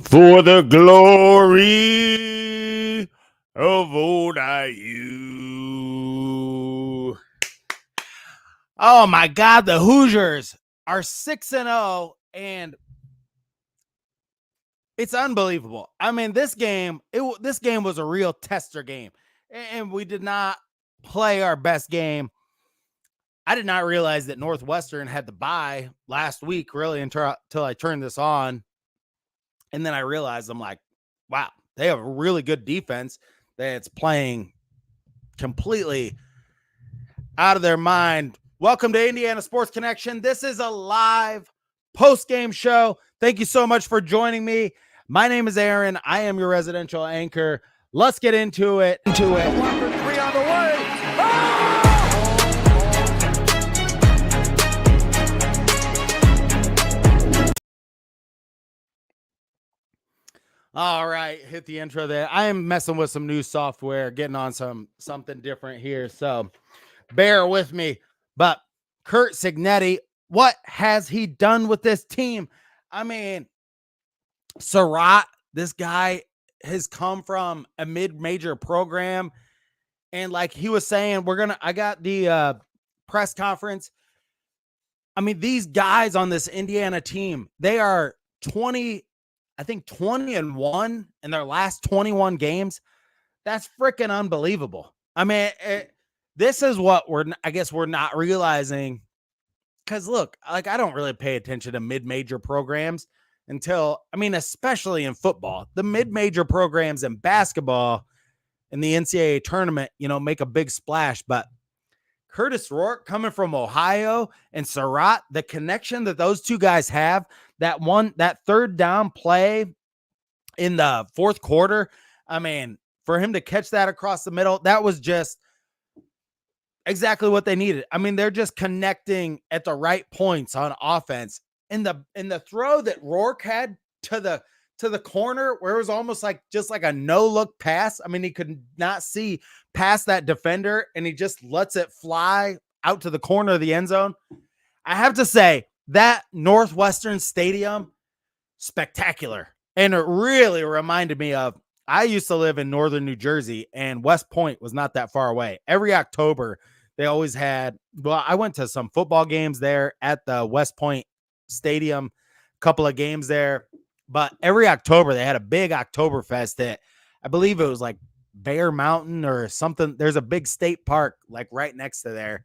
For the glory of old IU. Oh my God, the Hoosiers are 6-0, and it's unbelievable. I mean, this game was a real tester game, and we did not play our best game. I did not realize that Northwestern had the bye last week, really, until I turned this on. And then I realized, I'm like, wow, they have a really good defense that's playing completely out of their mind. Welcome to Indiana Sports Connection. This is a live post-game show. Thank you so much for joining me. My name is Aaron. I am your residential anchor. Let's get into it. 1 for 3 on the way. All right, hit the intro there. I am messing with some new software, getting on something different here, so bear with me. But Kurt Cignetti, what has he done with this team? I mean, Surratt, this guy has come from a mid-major program, and like he was saying, I got the press conference. I mean, these guys on this Indiana team, they are 20 and 1 in their last 21 games. That's freaking unbelievable. I mean, this is what we're not realizing. Because look, like, I don't really pay attention to mid-major programs until, especially in football. The mid-major programs in basketball in the NCAA tournament, make a big splash. But Curtis Rourke coming from Ohio and Surratt, the connection that those two guys have, that third down play in the fourth quarter, for him to catch that across the middle, that was just exactly what they needed. They're just connecting at the right points on offense. In the throw that Rourke had to the corner, where it was almost like just like a no-look pass. He could not see past that defender, and he just lets it fly out to the corner of the end zone. I have to say, that Northwestern Stadium, spectacular. And it really reminded me of, I used to live in northern New Jersey, and West Point was not that far away. Every October, they always had, I went to some football games there at the West Point Stadium, a couple of games there. But every October, they had a big Oktoberfest that I believe it was like Bear Mountain or something. There's a big state park like right next to there.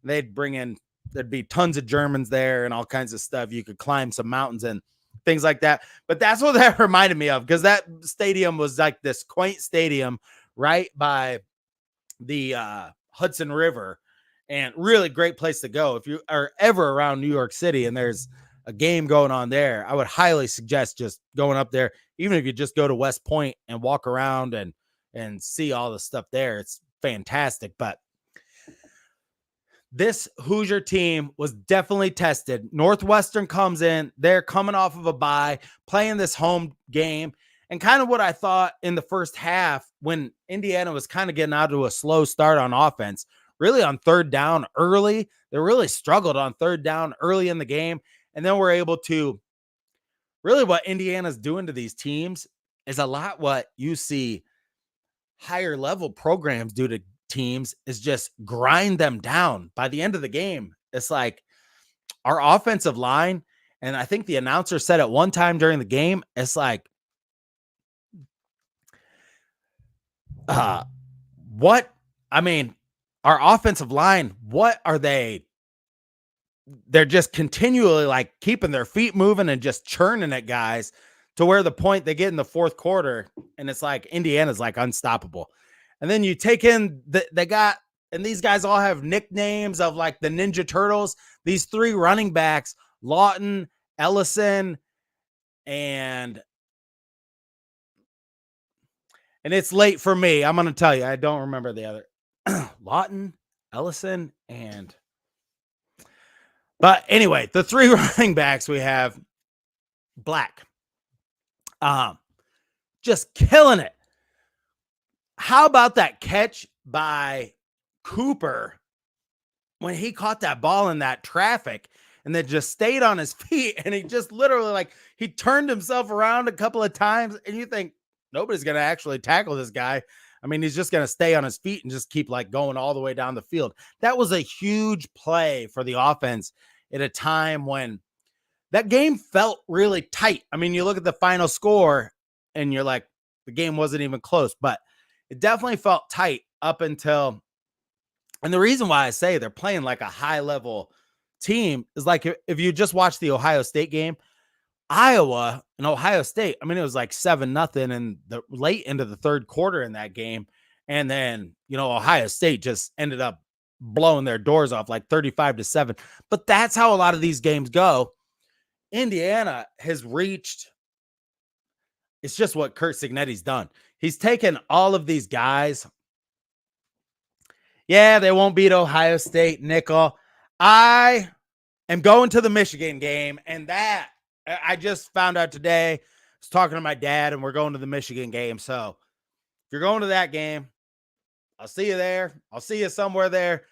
There'd be tons of Germans there and all kinds of stuff. You could climb some mountains and things like that. But that's what that reminded me of, because that stadium was like this quaint stadium right by the Hudson River, and really great place to go. If you are ever around New York City and there's a game going on there, I would highly suggest just going up there, even if you just go to West Point and walk around and see all the stuff there. It's fantastic. But this Hoosier team was definitely tested. Northwestern comes in, they're coming off of a bye, playing this home game. And kind of what I thought in the first half, when Indiana was kind of getting out to a slow start on offense, really on third down early, they really struggled on third down early in the game. And then we're able to, really what Indiana's doing to these teams is a lot what you see higher level programs do to teams, is just grind them down. By the end of the game, it's like our offensive line, and I think the announcer said at one time during the game, it's like, our offensive line, what are they? They're just continually like keeping their feet moving and just churning at guys, to where the point they get in the fourth quarter, and it's like Indiana's like unstoppable. And then you take in and these guys all have nicknames of like the Ninja Turtles. These three running backs, Lawton, Ellison, and it's late for me. I'm going to tell you, I don't remember the other. Lawton, Ellison, but anyway, the three running backs we have, Black, just killing it. How about that catch by Cooper when he caught that ball in that traffic and then just stayed on his feet. And he just literally, like, he turned himself around a couple of times, and you think nobody's going to actually tackle this guy. I mean, he's just going to stay on his feet and just keep like going all the way down the field. That was a huge play for the offense at a time when that game felt really tight. I mean, you look at the final score and you're like, the game wasn't even close, but it definitely felt tight up until, and the reason why I say they're playing like a high level team is like, if you just watch the Ohio State game, Iowa and Ohio State, I mean, it was like 7-0 in the late into the third quarter in that game. And then, Ohio State just ended up blowing their doors off like 35-7. But that's how a lot of these games go. Indiana has reached, it's just what Curt Cignetti's done. He's taken all of these guys. Yeah, they won't beat Ohio State, nickel. I am going to the Michigan game, and that I just found out today. I was talking to my dad, and we're going to the Michigan game. So if you're going to that game, I'll see you there. I'll see you somewhere there.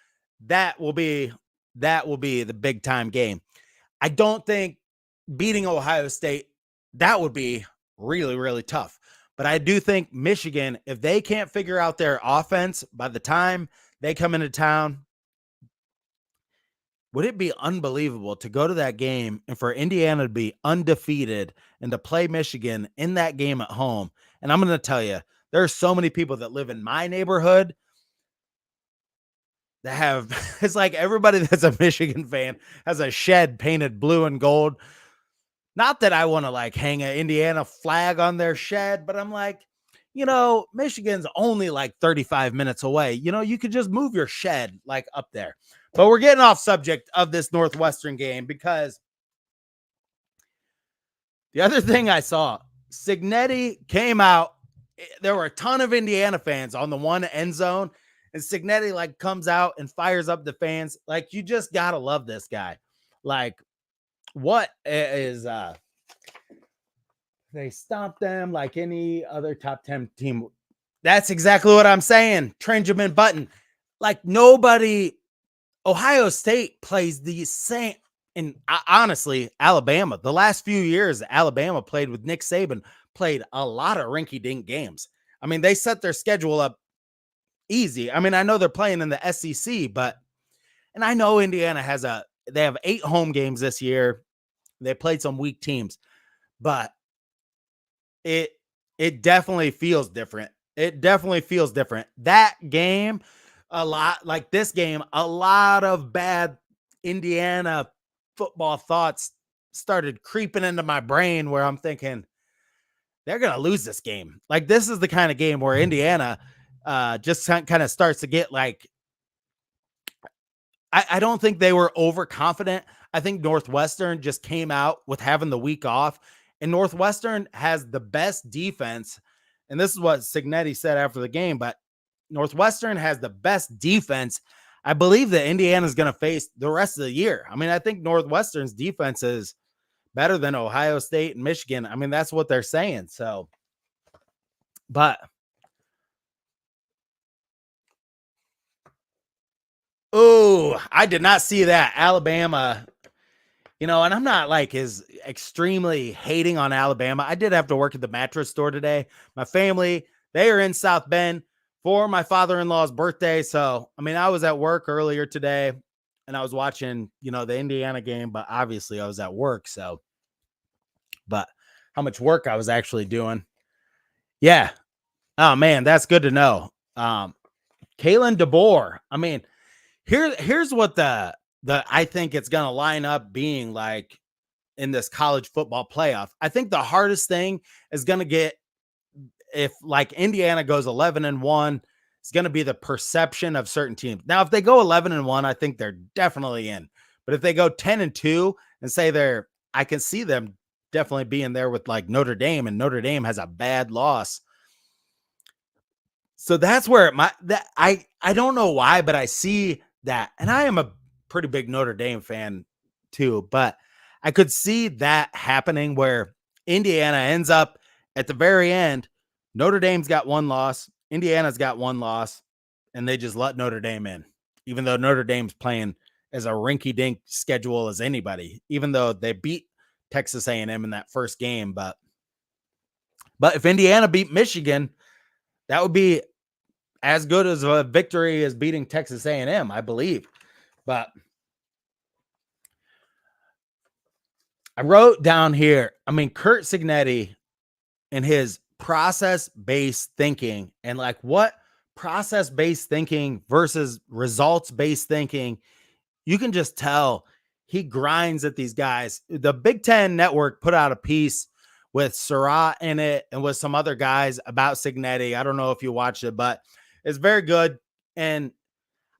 That will be the big time game. I don't think beating Ohio State, that would be really, really tough. But I do think Michigan, if they can't figure out their offense by the time they come into town, would it be unbelievable to go to that game and for Indiana to be undefeated and to play Michigan in that game at home? And I'm going to tell you, there are so many people that live in my neighborhood that have, it's like everybody that's a Michigan fan has a shed painted blue and gold. Not that I want to like hang an Indiana flag on their shed, but I'm like, Michigan's only like 35 minutes away. You could just move your shed like up there. But we're getting off subject of this Northwestern game because the other thing I saw, Cignetti came out. There were a ton of Indiana fans on the one end zone, and Cignetti like comes out and fires up the fans. Like, you just got to love this guy. Like, what is they stomped them like any other top 10 team. That's exactly what I'm saying. Trenjamin Button. Like, nobody, Ohio State plays the same. And honestly, Alabama, the last few years, Alabama played with Nick Saban, played a lot of rinky-dink games. I mean, they set their schedule up easy. I mean, I know they're playing in the SEC, and I know Indiana they have 8 home games this year. They played some weak teams, but it definitely feels different. It definitely feels different. That game, a lot like this game, a lot of bad Indiana football thoughts started creeping into my brain where I'm thinking they're going to lose this game. Like, this is the kind of game where Indiana just kind of starts to get like, I don't think they were overconfident. I think Northwestern just came out with having the week off, and Northwestern has the best defense. And this is what Cignetti said after the game, but Northwestern has the best defense, I believe, that Indiana is going to face the rest of the year. I mean, I think Northwestern's defense is better than Ohio State and Michigan. I mean, that's what they're saying. So, but oh, I did not see that. Alabama, and I'm not like is extremely hating on Alabama. I did have to work at the mattress store today. My family, they are in South Bend for my father-in-law's birthday. So, I mean, I was at work earlier today and I was watching, the Indiana game, but obviously I was at work. So, but how much work I was actually doing. Yeah. Oh man, that's good to know. Kalen DeBoer. I mean, here's what the I think it's going to line up being like in this college football playoff. I think the hardest thing is going to get, if like Indiana goes 11-1, it's going to be the perception of certain teams. Now, if they go 11-1, I think they're definitely in. But if they go 10-2 and say I can see them definitely being there with like Notre Dame, and Notre Dame has a bad loss. So that's where I don't know why, but I see that. And I am a pretty big Notre Dame fan too, but I could see that happening where Indiana ends up at the very end. Notre Dame's got 1 loss. Indiana's got 1 loss, and they just let Notre Dame in, even though Notre Dame's playing as a rinky-dink schedule as anybody, even though they beat Texas A&M in that first game. But if Indiana beat Michigan, that would be as good as a victory as beating Texas A&M, I believe. But I wrote down here, I mean, Curt Cignetti and his process-based thinking, and like what process-based thinking versus results-based thinking, you can just tell he grinds at these guys. The Big Ten Network put out a piece with Surratt in it and with some other guys about Cignetti. I don't know if you watched it, but it's very good. And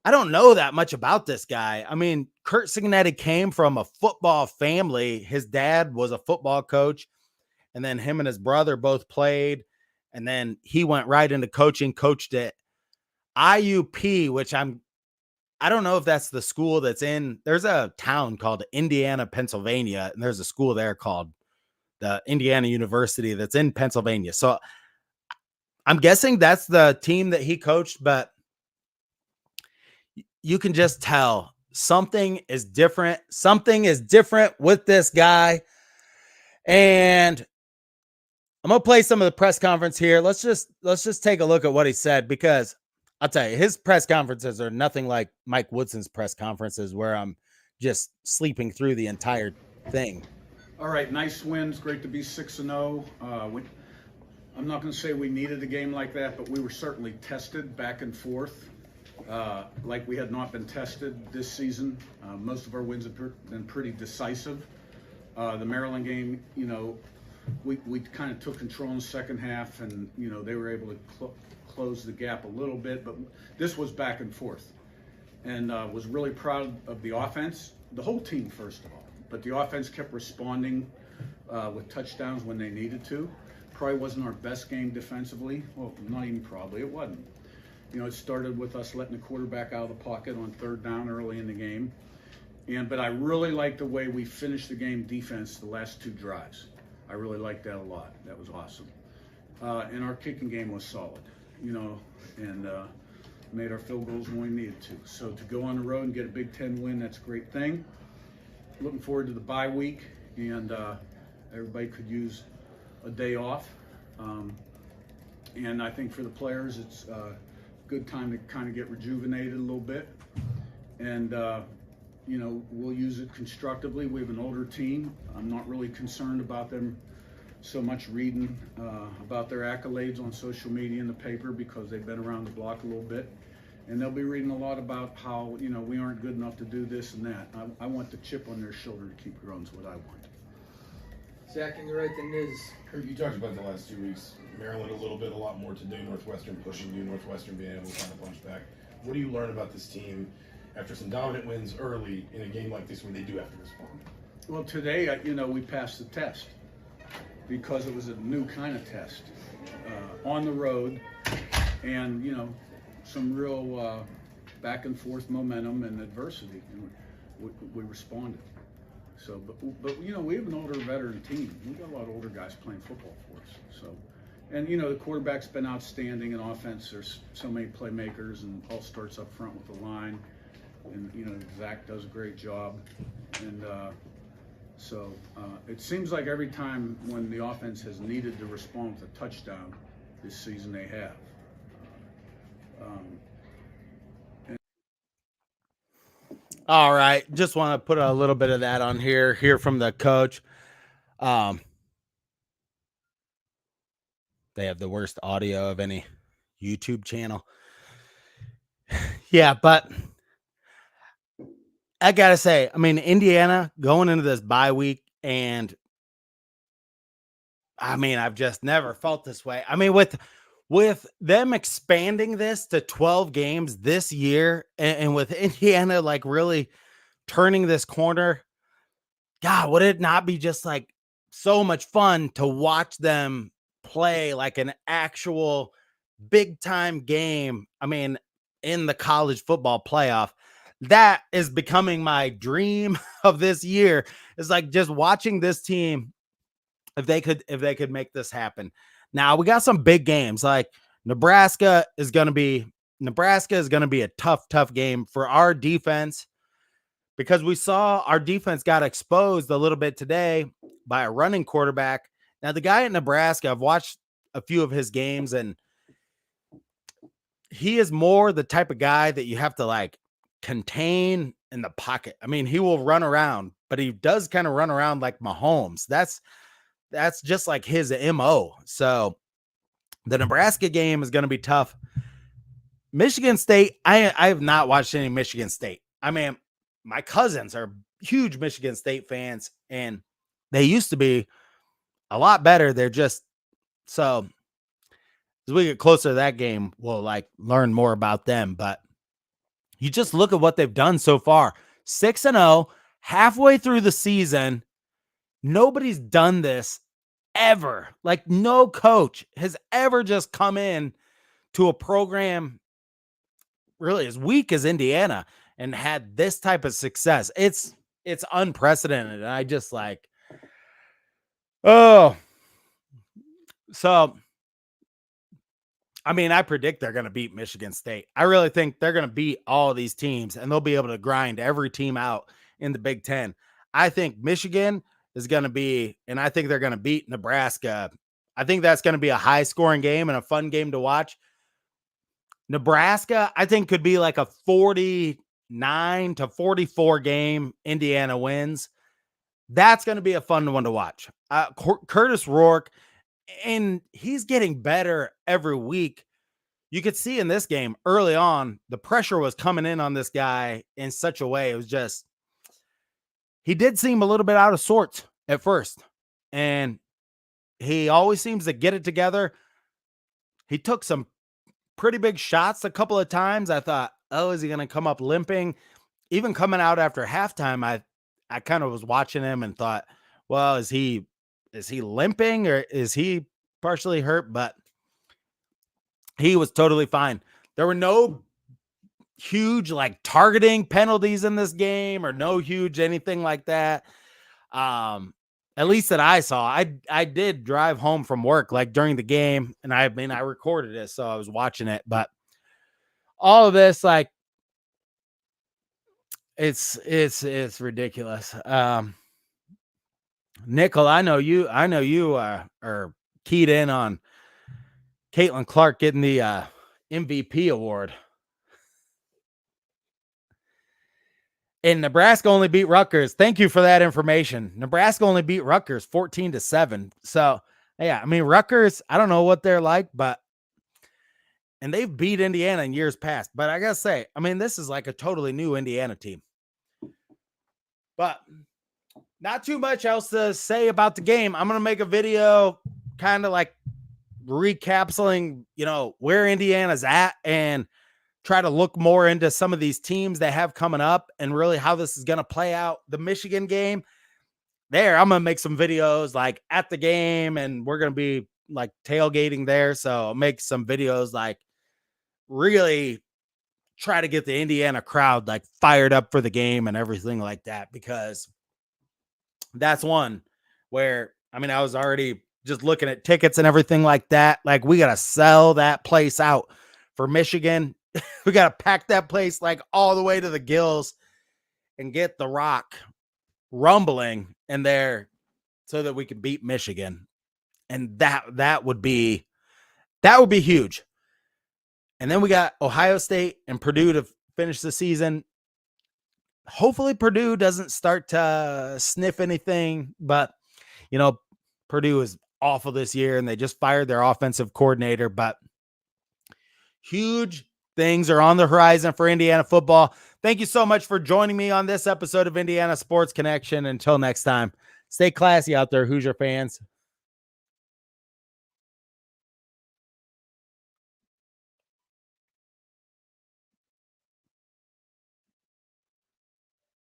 I don't know that much about this guy. I mean, Curt Cignetti came from a football family. His dad was a football coach, and then him and his brother both played. And then he went right into coaching, coached at IUP, which I don't know if that's the school that's in, there's a town called Indiana, Pennsylvania, and there's a school there called the Indiana University that's in Pennsylvania. So I'm guessing that's the team that he coached, but you can just tell something is different. Something is different with this guy. And I'm going to play some of the press conference here. Let's just take a look at what he said, because I'll tell you, his press conferences are nothing like Mike Woodson's press conferences, where I'm just sleeping through the entire thing. All right, nice wins. Great to be 6-0. I'm not going to say we needed a game like that, but we were certainly tested back and forth like we had not been tested this season. Most of our wins have been pretty decisive. The Maryland game, you know, we kind of took control in the second half, and, you know, they were able to close the gap a little bit, but this was back and forth. And was really proud of the offense, the whole team, first of all. But the offense kept responding with touchdowns when they needed to. Probably wasn't our best game defensively. Well, not even probably, it wasn't. You know, it started with us letting the quarterback out of the pocket on third down early in the game. But I really liked the way we finished the game defense the last two drives. I really liked that a lot. That was awesome. And our kicking game was solid, you know, and made our field goals when we needed to. So to go on the road and get a Big Ten win, that's a great thing. Looking forward to the bye week, and everybody could use a day off. And I think for the players, it's a good time to kind of get rejuvenated a little bit. And, you know, we'll use it constructively. We have an older team. I'm not really concerned about them so much reading about their accolades on social media and the paper, because they've been around the block a little bit. And they'll be reading a lot about how, you know, we aren't good enough to do this and that. I want the chip on their shoulder to keep growing is what I want. Zach, and you're right, the Niz. Kurt, you talked about the last 2 weeks. Maryland a lot more to do. Northwestern pushing you. Northwestern being able to kind of punch back. What do you learn about this team after some dominant wins early in a game like this when they do have to respond? Well, today, you know, we passed the test because it was a new kind of test on the road, and, you know, some real back and forth momentum and adversity, and we responded. So, but you know, we have an older veteran team. We've got a lot of older guys playing football for us. So, and you know, the quarterback's been outstanding in offense. There's so many playmakers, and all starts up front with the line. And you know, Zach does a great job. And so it seems like every time when the offense has needed to respond with a touchdown this season, they have. All right. Just want to put a little bit of that on here, hear from the coach. They have the worst audio of any YouTube channel. Yeah, but I got to say, I mean, Indiana going into this bye week, and I mean, I've just never felt this way. I mean, with them expanding this to 12 games this year, and with Indiana like really turning this corner, God, would it not be just like so much fun to watch them play like an actual big time game? I mean, in the college football playoff, that is becoming my dream of this year. Is like just watching this team. If they could make this happen. Now we got some big games, like Nebraska is going to be a tough game for our defense, because we saw our defense got exposed a little bit today by a running quarterback. Now, the guy at Nebraska, I've watched a few of his games, and he is more the type of guy that you have to like contain in the pocket. I mean, he will run around, but he does kind of run around like Mahomes. That's just like his MO. So the Nebraska game is going to be tough. Michigan State, I have not watched any Michigan State. I mean, my cousins are huge Michigan State fans, and they used to be a lot better. They're just so as we get closer to that game, we'll like learn more about them. But you just look at what they've done so far. 6-0, halfway through the season. Nobody's done this ever. Like no coach has ever just come in to a program really as weak as Indiana and had this type of success. It's unprecedented. And I just like, oh, so I mean, I predict they're going to beat Michigan State. I really think they're going to beat all these teams, and they'll be able to grind every team out in the Big Ten. I think Michigan is going to be, and I think they're going to beat Nebraska. I think that's going to be a high-scoring game and a fun game to watch. Nebraska, I think, could be like a 49-44 game. Indiana wins. That's going to be a fun one to watch. Curtis Rourke, and he's getting better every week. You could see in this game early on, the pressure was coming in on this guy in such a way. It was just, he did seem a little bit out of sorts at first, and he always seems to get it together. He took some pretty big shots a couple of times. I thought, oh, is he going to come up limping? Even coming out after halftime, I kind of was watching him and thought, well, is he limping or is he partially hurt? But he was totally fine. There were no huge like targeting penalties in this game or no huge anything like that. At least that I saw. I did drive home from work like during the game, and I recorded it, so I was watching it. But all of this, like, it's ridiculous. Nickel, I know you are keyed in on Caitlin Clark getting the MVP award. And Nebraska only beat Rutgers. Thank you for that information. Nebraska only beat Rutgers 14-7. So, yeah, I mean, Rutgers, I don't know what they're like, and they've beat Indiana in years past. But I got to say, I mean, this is like a totally new Indiana team. But not too much else to say about the game. I'm going to make a video kind of like recapsuling, where Indiana's at and try to look more into some of these teams they have coming up and really how this is going to play out. The Michigan game there, I'm going to make some videos like at the game, and we're going to be like tailgating there. So I'll make some videos, like really try to get the Indiana crowd like fired up for the game and everything like that, because that's one where, I mean, I was already just looking at tickets and everything like that. Like, we got to sell that place out for Michigan. We got to pack that place like all the way to the gills and get the Rock rumbling in there so that we can beat Michigan. And that would be huge. And then we got Ohio State and Purdue to finish the season. Hopefully Purdue doesn't start to sniff anything, but Purdue is awful this year and they just fired their offensive coordinator, but huge things are on the horizon for Indiana football. Thank you so much for joining me on this episode of Indiana Sports Connection. Until next time, stay classy out there, Hoosier fans.